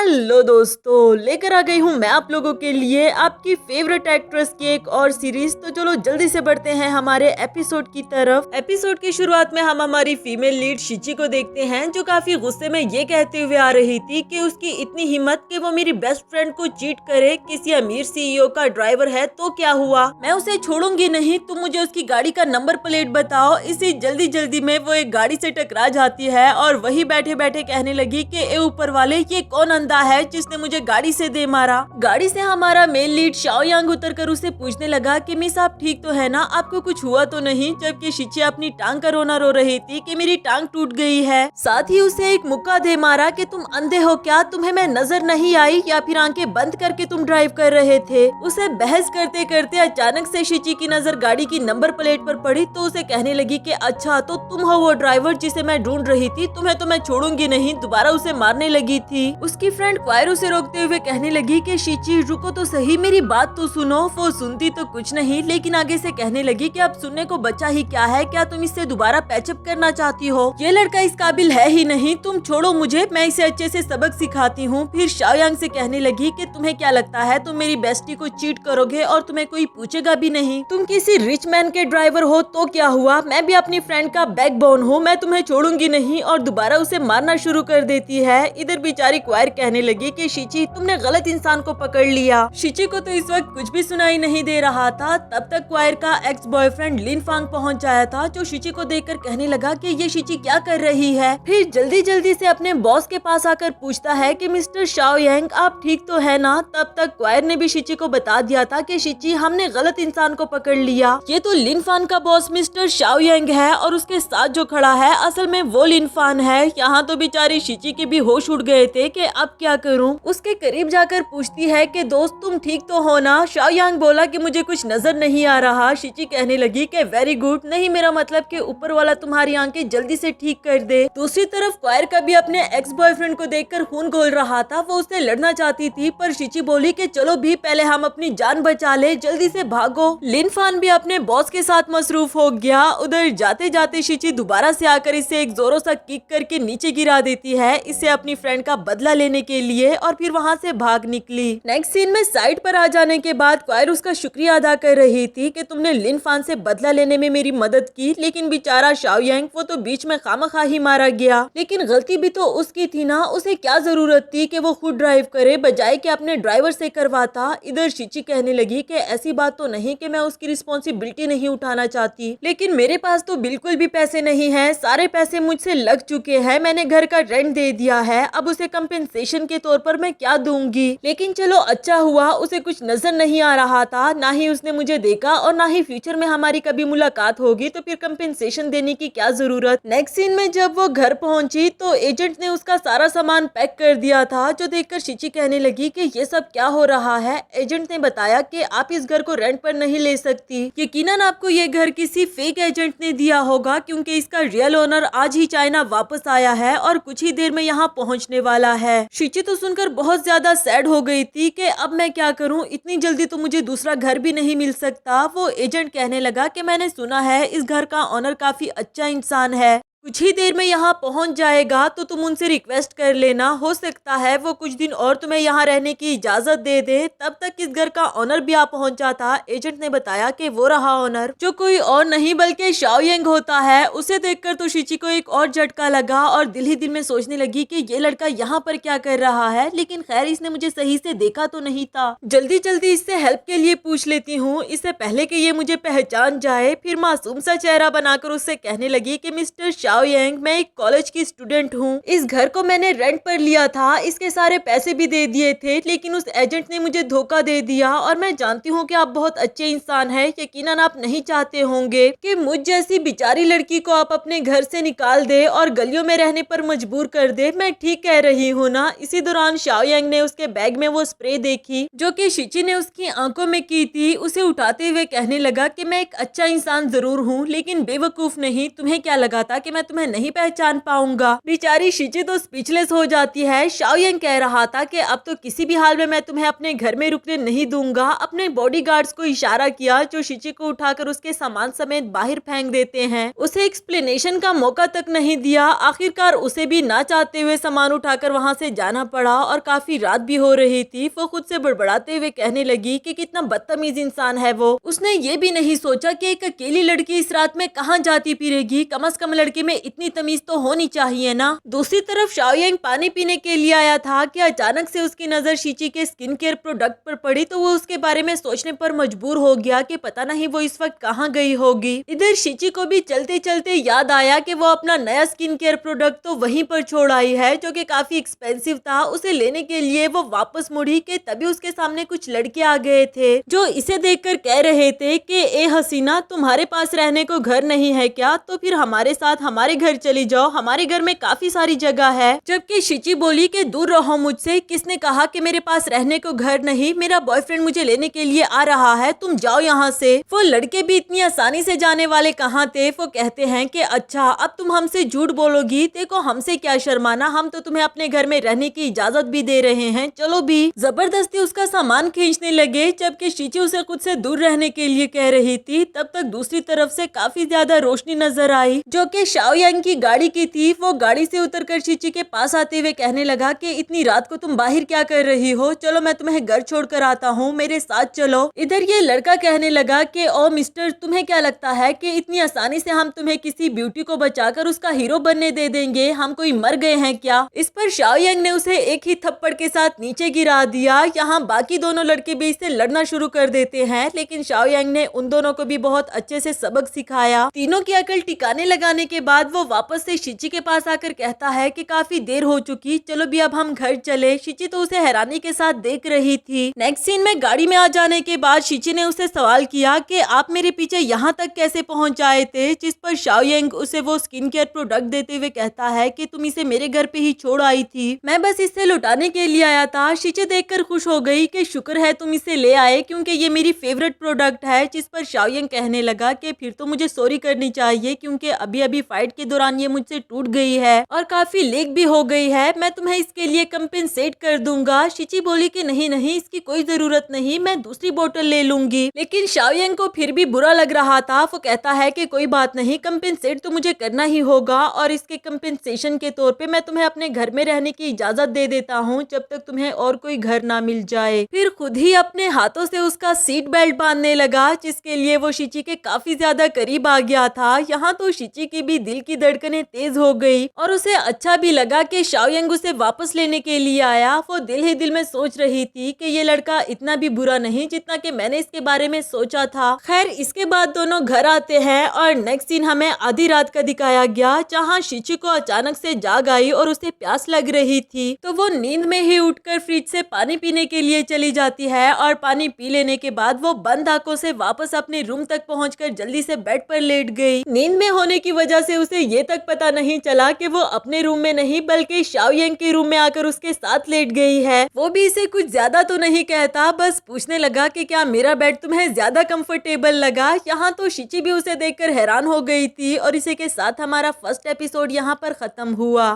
Hello दोस्तों, लेकर आ गई हूँ मैं आप लोगों के लिए आपकी फेवरेट एक्ट्रेस की एक और सीरीज। तो चलो जल्दी से बढ़ते हैं हमारे एपिसोड की तरफ। एपिसोड की शुरुआत में हम हमारी फीमेल लीड शिची को देखते हैं, जो काफी गुस्से में ये कहते हुए आ रही थी कि उसकी इतनी हिम्मत कि वो मेरी बेस्ट फ्रेंड को चीट करे। किसी अमीर सीईओ का ड्राइवर है तो क्या हुआ, मैं उसे छोड़ूंगी नहीं। तुम मुझे उसकी गाड़ी का नंबर प्लेट बताओ। इसी जल्दी जल्दी में वो एक गाड़ी से टकरा जाती है और वही बैठे बैठे कहने लगी कि ए ऊपर वाले, ये कौन अंधा है जिसने मुझे गाड़ी से दे मारा। गाड़ी से हमारा मेन लीड शाओ यांग उतरकर उसे पूछने लगा कि मिस आप ठीक तो है ना, आपको कुछ हुआ तो नहीं। जबकि शिची अपनी टांग का रोना रो रही थी कि मेरी टांग टूट गई है। साथ ही उसे एक मुक्का दे मारा कि तुम अंधे हो क्या, तुम्हें मैं नजर नहीं आई या फिर आंखें बंद करके तुम ड्राइव कर रहे थे। उसे बहस करते करते अचानक से शिची की नजर गाड़ी की नंबर प्लेट पर पड़ी तो उसे कहने लगी कि अच्छा तो तुम हो वो ड्राइवर जिसे मैं ढूंढ रही थी, तुम्हें तो मैं छोड़ूंगी नहीं। दोबारा उसे मारने लगी थी। उसकी फ्रेंड क्वायर उसे रोकते हुए कहने लगी कि शिची रुको तो सही, मेरी बात तो सुनो। वो सुनती तो कुछ नहीं, लेकिन आगे से कहने लगी कि अब सुनने को बचा ही क्या है, क्या तुम इससे दोबारा पैचअप करना चाहती हो? ये लड़का इस काबिल है ही नहीं, तुम छोड़ो मुझे, मैं इसे अच्छे से सबक सिखाती हूँ। फिर शाओ यांग से कहने लगी कि तुम्हें क्या लगता है तुम मेरी बेस्टी को चीट करोगे और तुम्हें कोई पूछेगा भी नहीं? तुम किसी रिच मैन के ड्राइवर हो तो क्या हुआ, मैं भी अपनी फ्रेंड का बैकबोन हूँ, मैं तुम्हें छोड़ूंगी नहीं। और दोबारा उसे मारना शुरू कर देती है। इधर बेचारी क्वायर कहने लगी कि शिची तुमने गलत इंसान को पकड़ लिया। शिची को तो इस वक्त कुछ भी सुनाई नहीं दे रहा था। तब तक क्वायर का एक्स बॉयफ्रेंड लिन फांग पहुंच जाया था, जो शिची को देखकर कहने लगा कि ये शिची क्या कर रही है। फिर जल्दी जल्दी से अपने बॉस के पास आकर पूछता है कि मिस्टर शाओ यांग आप ठीक तो है ना? तब तक क्वायर ने भी शिची को बता दिया था कि शिची हमने गलत इंसान को पकड़ लिया। ये तो लिन फान का बॉस मिस्टर शाओ यांग है और उसके साथ जो खड़ा है असल में वो लिन फान है। यहाँ तो बेचारी शिची के भी होश उड़ गए थे कि अब क्या करूं। उसके करीब जाकर पूछती है कि दोस्त तुम ठीक तो हो ना? शाओ यांग बोला कि मुझे कुछ नजर नहीं आ रहा। शिची कहने लगी कि वेरी गुड, नहीं मेरा मतलब कि ऊपर वाला तुम्हारी आंखें जल्दी से ठीक कर दे। दूसरी तरफ क्वायर का भी अपने एक्स बॉयफ्रेंड को देखकर खून घोल रहा था। वो उससे लड़ना चाहती थी पर शिची बोली कि चलो भी पहले हम अपनी जान बचा ले, जल्दी से भागो। लिन फान भी अपने बॉस के साथ मसरूफ हो गया। उधर जाते जाते शिची दोबारा से आकर इसे एक जोरों सा किक करके नीचे गिरा देती है, इसे अपनी फ्रेंड का बदला लेने के लिए, और फिर वहाँ से भाग निकली। नेक्स्ट सीन में साइड पर आ जाने के बाद क्वायर उसका शुक्रिया अदा कर रही थी कि तुमने लिन फान से बदला लेने में मेरी मदद की, लेकिन बेचारा शाओ यांग वो तो बीच में खामखा ही मारा गया। लेकिन गलती भी तो उसकी थी ना, उसे क्या जरूरत थी कि वो खुद ड्राइव करे बजाय कि अपने ड्राइवर से करवाता। इधर शिची कहने लगी कि ऐसी बात तो नहीं कि मैं उसकी रिस्पॉन्सिबिलिटी नहीं उठाना चाहती, लेकिन मेरे पास तो बिल्कुल भी पैसे नहीं है, सारे पैसे मुझसे लग चुके हैं, मैंने घर का रेंट दे दिया है, अब उसे कंपेंसेशन के तौर पर मैं क्या दूंगी? लेकिन चलो अच्छा हुआ उसे कुछ नजर नहीं आ रहा था, ना ही उसने मुझे देखा और ना ही फ्यूचर में हमारी कभी मुलाकात होगी, तो फिर कंपेंसेशन देने की क्या जरूरत। नेक्स्ट सीन में जब वो घर पहुंची तो एजेंट ने उसका सारा सामान पैक कर दिया था, जो देखकर शिची कहने लगी कि ये सब क्या हो रहा है। एजेंट ने बताया कि आप इस घर को रेंट पर नहीं ले सकती, यकीनन आपको ये घर किसी फेक एजेंट ने दिया होगा, क्योंकि इसका रियल ओनर आज ही चाइना वापस आया है और कुछ ही देर में यहाँ पहुँचने वाला है। शिची तो सुनकर बहुत ज्यादा सैड हो गई थी कि अब मैं क्या करूँ, इतनी जल्दी तो मुझे दूसरा घर भी नहीं मिल सकता। वो एजेंट कहने लगा कि मैंने सुना है इस घर का ओनर काफी अच्छा इंसान है, कुछ ही देर में यहाँ पहुँच जाएगा, तो तुम उनसे रिक्वेस्ट कर लेना, हो सकता है वो कुछ दिन और तुम्हें यहाँ रहने की इजाजत दे दे। तब तक इस घर का ओनर भी आ पहुँचा था। एजेंट ने बताया कि वो रहा ओनर, जो कोई और नहीं बल्कि शाओ यांग होता है। उसे देखकर तो शिची को एक और झटका लगा और दिल ही दिल में सोचने लगी कि ये लड़का यहाँ पर क्या कर रहा है, लेकिन खैर इसने मुझे सही से देखा तो नहीं था, जल्दी जल्दी इससे हेल्प के लिए पूछ लेती हूँ, इससे पहले कि ये मुझे पहचान जाए। फिर मासूम सा चेहरा बनाकर उससे कहने लगी कि मिस्टर शाओ यांग, मैं एक कॉलेज की स्टूडेंट हूँ, इस घर को मैंने रेंट पर लिया था, इसके सारे पैसे भी दे दिए थे, लेकिन उस एजेंट ने मुझे धोखा दे दिया। और मैं जानती हूँ कि आप बहुत अच्छे इंसान हैं, यकीनन आप नहीं चाहते होंगे कि मुझ जैसी बेचारी लड़की को आप अपने घर से निकाल दे और गलियों में रहने पर मजबूर कर दे। मैं ठीक कह रही हूँ ना? इसी दौरान शाओ यांग ने उसके बैग में वो स्प्रे देखी जो कि शिची ने उसकी आंखों में की थी। उसे उठाते हुए कहने लगा कि मैं एक अच्छा इंसान जरूर हूँ, लेकिन बेवकूफ नहीं। तुम्हें क्या लगा था कि मैं मैं तुम्हें नहीं पहचान पाऊंगा। बेचारी शिची तो स्पीचलेस हो जाती है। शाओयंग कह रहा था कि अब तो किसी भी हाल में मैं तुम्हें अपने घर में रुकने नहीं दूंगा। अपने बॉडीगार्ड्स को इशारा किया जो शिची को उठाकर उसके सामान समेत बाहर फेंक देते हैं। उसे एक्सप्लेनेशन का मौका तक नहीं दिया। आखिरकार उसे भी ना चाहते हुए सामान उठाकर वहाँ से जाना पड़ा और काफी रात भी हो रही थी। वो खुद से बड़बड़ाते हुए कहने लगी कि कितना बदतमीज इंसान है वो। उसने ये भी नहीं सोचा कि एक अकेली लड़की इस रात में कहाँ जाती फिरेगी। कम से कम लड़की में इतनी तमीज तो होनी चाहिए ना। दूसरी तरफ शाओयंग पानी पीने के लिए आया था कि अचानक से उसकी नजर शिची के स्किन केयर प्रोडक्ट पर पड़ी तो वो उसके बारे में सोचने पर मजबूर हो गया कि पता नहीं वो इस वक्त कहाँ गई होगी। इधर शिची को भी चलते चलते याद आया कि वो अपना नया स्किन केयर प्रोडक्ट तो वहीं पर छोड़ आई है जो कि काफी एक्सपेंसिव था। उसे लेने के लिए वो वापस मुड़ी कि तभी उसके सामने कुछ लड़के आ गए थे जो इसे देखकर कह रहे थे कि ए हसीना, तुम्हारे पास रहने को घर नहीं है क्या? तो फिर हमारे साथ हमारे घर चली जाओ, हमारे घर में काफी सारी जगह है। जबकि शिची बोली कि दूर रहो मुझसे, किसने कहा कि मेरे पास रहने को घर नहीं? मेरा बॉयफ्रेंड मुझे लेने के लिए आ रहा है, तुम जाओ यहाँ से। वो लड़के भी इतनी आसानी से जाने वाले कहाँ थे। वो कहते हैं कि अच्छा अब तुम हमसे झूठ बोलोगी, देखो हमसे क्या शर्माना, हम तो तुम्हें अपने घर में रहने की इजाजत भी दे रहे हैं, चलो भी। जबरदस्ती उसका सामान खींचने लगे जबकि शिची उसे खुद से दूर रहने के लिए कह रही थी। तब तक दूसरी तरफ से काफी ज्यादा रोशनी नजर आई जो कि शाओयंग की गाड़ी की थी। वो गाड़ी से उतरकर शिची के पास आते हुए कहने लगा कि इतनी रात को तुम बाहर क्या कर रही हो? चलो मैं तुम्हें घर छोड़कर आता हूँ, मेरे साथ चलो। इधर ये लड़का कहने लगा कि ओ मिस्टर, तुम्हें क्या लगता है कि इतनी आसानी से हम तुम्हें किसी ब्यूटी को बचाकर उसका हीरो बनने दे देंगे? हम कोई मर गए हैं क्या? इस पर शाओयंग ने उसे एक ही थप्पड़ के साथ नीचे गिरा दिया। यहाँ बाकी दोनों लड़के भी इससे लड़ना शुरू कर देते हैं लेकिन शाओयंग ने उन दोनों को भी बहुत अच्छे से सबक सिखाया। तीनों की अकल टिकाने लगाने के बाद वो वापस से शिची के पास आकर कहता है कि काफी देर हो चुकी, चलो भी अब हम घर चले। शिची तो उसे हैरानी के साथ देख रही थी। नेक्स्ट सीन में गाड़ी में आ जाने के बाद शिची ने उसे सवाल किया कि आप मेरे पीछे यहाँ तक कैसे पहुँच आए थे? जिस पर शाओयंग उसे वो स्किन केयर प्रोडक्ट देते हुए कहता है कि तुम इसे मेरे घर पे ही छोड़ आई थी, मैं बस इसे लुटाने के लिए आया था। शिची देखकर खुश हो गई कि शुक्र है तुम इसे ले आए क्योंकि ये मेरी फेवरेट प्रोडक्ट है। जिस पर शाओयंग कहने लगा कि फिर तो मुझे सॉरी करनी चाहिए क्योंकि अभी अभी फाइट के दौरान ये मुझसे टूट गई है और काफी लीक भी हो गई है, मैं तुम्हें इसके लिए कंपेंसेट कर दूंगा। शिची बोली कि नहीं नहीं, इसकी कोई जरूरत नहीं, मैं दूसरी बोतल ले लूंगी। लेकिन शाओयंग को फिर भी बुरा लग रहा था। वो कहता है कि कोई बात नहीं, कंपेंसेट तो मुझे करना ही होगा और इसके कंपेंसेशन के तौर पे मैं तुम्हें अपने घर में रहने की इजाजत दे देता हूँ जब तक तुम्हें और कोई घर ना मिल जाए। फिर खुद ही अपने हाथों से उसका सीट बेल्ट बांधने लगा जिसके लिए वो शिची के काफी ज्यादा करीब आ गया था। यहाँ तो शिची की भी दिल की धड़कनें तेज हो गई और उसे अच्छा भी लगा कि शाओयंग उसे वापस लेने के लिए आया। वो दिल ही दिल में सोच रही थी कि ये लड़का इतना भी बुरा नहीं जितना कि मैंने इसके बारे में सोचा था। खैर इसके बाद दोनों घर आते हैं और नेक्स्ट सीन हमें आधी रात का दिखाया गया जहाँ शिची को अचानक से जाग आई और उसे प्यास लग रही थी तो वो नींद में ही उठकर फ्रिज से पानी पीने के लिए चली जाती है और पानी पी लेने के बाद वो बंद आंखों से वापस अपने रूम तक पहुंचकर जल्दी से बेड पर लेट गई। नींद में होने की वजह से उसे ये तक पता नहीं चला कि वो अपने रूम में नहीं बल्कि शाओयंग के रूम में आकर उसके साथ लेट गई है। वो भी इसे कुछ ज्यादा तो नहीं कहता, बस पूछने लगा कि क्या मेरा बेड तुम्हें ज्यादा कंफर्टेबल लगा। यहाँ तो शिची भी उसे देखकर हैरान हो गई थी और इसी के साथ हमारा फर्स्ट एपिसोड यहाँ पर खत्म हुआ।